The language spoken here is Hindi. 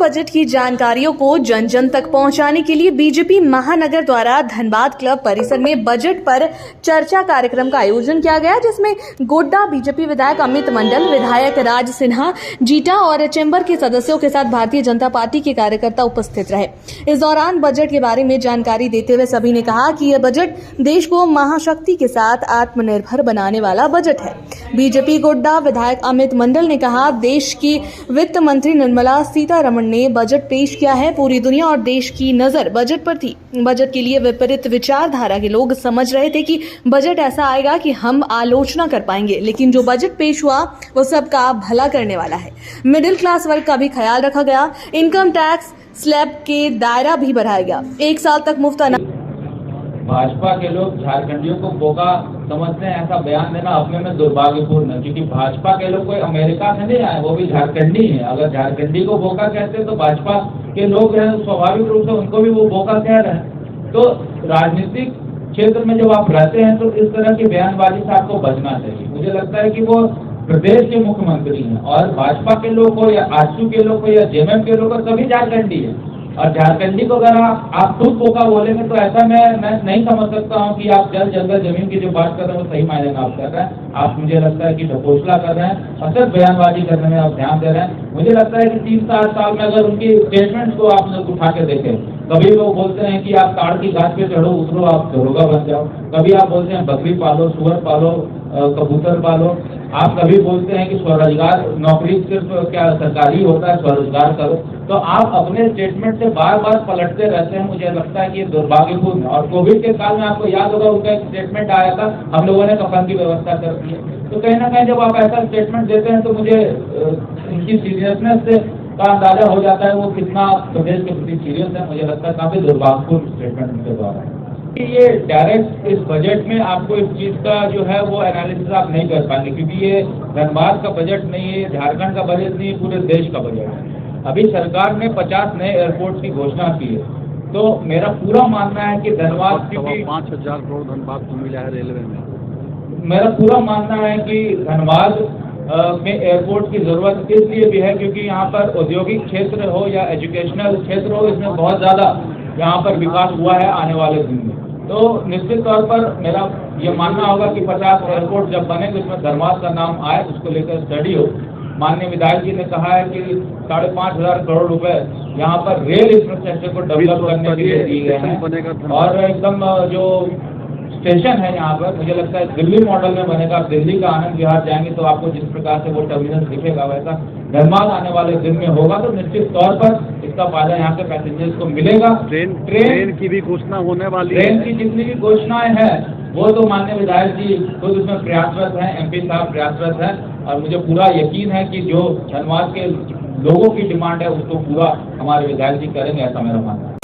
बजट की जानकारियों को जन जन तक पहुंचाने के लिए बीजेपी महानगर द्वारा धनबाद क्लब परिसर में बजट पर चर्चा कार्यक्रम का आयोजन किया गया, जिसमें गोड्डा बीजेपी विधायक अमित मंडल, विधायक राज सिन्हा जीटा और चैम्बर के सदस्यों के साथ भारतीय जनता पार्टी के कार्यकर्ता उपस्थित रहे। इस दौरान बजट के बारे में जानकारी देते हुए सभी ने कहा कि यह बजट देश को महाशक्ति के साथ आत्मनिर्भर बनाने वाला बजट है। बीजेपी गोड्डा विधायक अमित मंडल ने कहा, देश की वित्त मंत्री निर्मला सीतारमण ने बजट पेश किया है। पूरी दुनिया और देश की नजर बजट पर थी। बजट के लिए विपरीत विचारधारा के लोग समझ रहे थे कि बजट ऐसा आएगा कि हम आलोचना कर पाएंगे, लेकिन जो बजट पेश हुआ वो सबका भला करने वाला है। मिडिल क्लास वर्ग का भी ख्याल रखा गया। इनकम टैक्स स्लैब के दायरा भी बढ़ाया गया। 1 साल तक मुफ्त भाजपा के लोग झारखंडियों को बोका समझते हैं, ऐसा बयान देना अपने में दुर्भाग्यपूर्ण है, क्योंकि भाजपा के लोग कोई अमेरिका से नहीं आए, वो भी झारखंडी है। अगर झारखंडी को बोका कहते हैं तो भाजपा के लोग हैं, स्वाभाविक रूप से उनको भी वो बोका कह रहे हैं। तो राजनीतिक क्षेत्र में जब आप रहते हैं तो इस तरह की बयानबाजी से आपको बचना चाहिए। मुझे लगता है कि वो प्रदेश के मुख्यमंत्री हैं और भाजपा के लोग हो या आजसू के लोग हो या जेएमएम के लोग हो, सभी झारखंडी है। और झारखंडी को अगर आप खुद बोका बोलेंगे तो ऐसा मैं नहीं समझ सकता हूँ कि आप जल जंगल जमीन की जो बात कर रहे हैं वो सही मायने में आप कर रहे हैं। आप मुझे लगता है कि ढकोसला कर रहे हैं और सिर्फ बयानबाजी करने में आप ध्यान दे रहे हैं। मुझे लगता है कि 3-4 साल में अगर उनकी स्टेटमेंट्स को आप लोग उठा के देखें, कभी वो बोलते हैं कि आप ताड़ की घाट पे चढ़ो उतरो आप दरोगा बन जाओ, कभी आप बोलते हैं बकरी पालो, सुअर पालो, कबूतर पालो, आप कभी बोलते हैं कि स्वरोजगार नौकरी सिर्फ क्या सरकारी होता है, स्वरोजगार करो। तो आप अपने स्टेटमेंट से बार बार पलटते रहते हैं। मुझे लगता है कि ये दुर्भाग्यपूर्ण है। और कोविड के काल में आपको याद होगा उनका एक स्टेटमेंट आया था, हम लोगों ने कफन की व्यवस्था कर दी है। तो कहीं ना कहीं जब आप ऐसा स्टेटमेंट देते हैं तो मुझे इनकी सीरियसनेस से का अंदाजा हो जाता है वो कितना प्रदेश के प्रति सीरियस है। मुझे लगता है काफी दुर्भाग्यपूर्ण स्टेटमेंट उनके द्वारा है। ये डायरेक्ट इस बजट में आपको इस चीज का जो है वो एनालिसिस आप नहीं कर पाएंगे, क्योंकि ये धनबाद का बजट नहीं है, झारखंड का बजट नहीं है, पूरे देश का बजट है। अभी सरकार ने 50 नए एयरपोर्ट की घोषणा की है, तो मेरा पूरा मानना है कि धनबाद की 5,000 करोड़ धनबाद को मिला है रेलवे में। मेरा पूरा मानना है कि धनबाद में एयरपोर्ट की जरूरत इसलिए भी है क्योंकि यहाँ पर औद्योगिक क्षेत्र हो या एजुकेशनल क्षेत्र हो, इसमें बहुत ज्यादा यहाँ पर विकास हुआ है आने वाले दिन में। तो निश्चित तौर पर मेरा ये मानना होगा कि 50 एयरपोर्ट जब बने तो उसमें धनबाद का नाम आए, उसको लेकर स्टडी हो। माननीय विधायक जी ने कहा है कि 5,500 करोड़ रुपए यहाँ पर रेल इंफ्रास्ट्रक्चर को डेवलप करने के लिए दिए गए हैं। और एकदम जो स्टेशन है यहाँ पर, मुझे लगता है दिल्ली मॉडल में बनेगा। आप दिल्ली का आनंद विहार जाएंगे तो आपको जिस प्रकार से वो टर्मिनल दिखेगा वैसा धनबाद आने वाले दिन में होगा। तो निश्चित तौर पर इसका फायदा यहाँ के पैसेंजर्स को मिलेगा। ट्रेन की भी घोषणा होने वाली है। ट्रेन की जितनी भी घोषणाएं हैं वो तो माननीय विधायक जी खुद उसमें प्रयासरत हैं, एमपी साहब प्रयासरत हैं, और मुझे पूरा यकीन है कि जो धनबाद के लोगों की डिमांड है उसको पूरा हमारे विधायक जी करेंगे, ऐसा मेरा मानना है।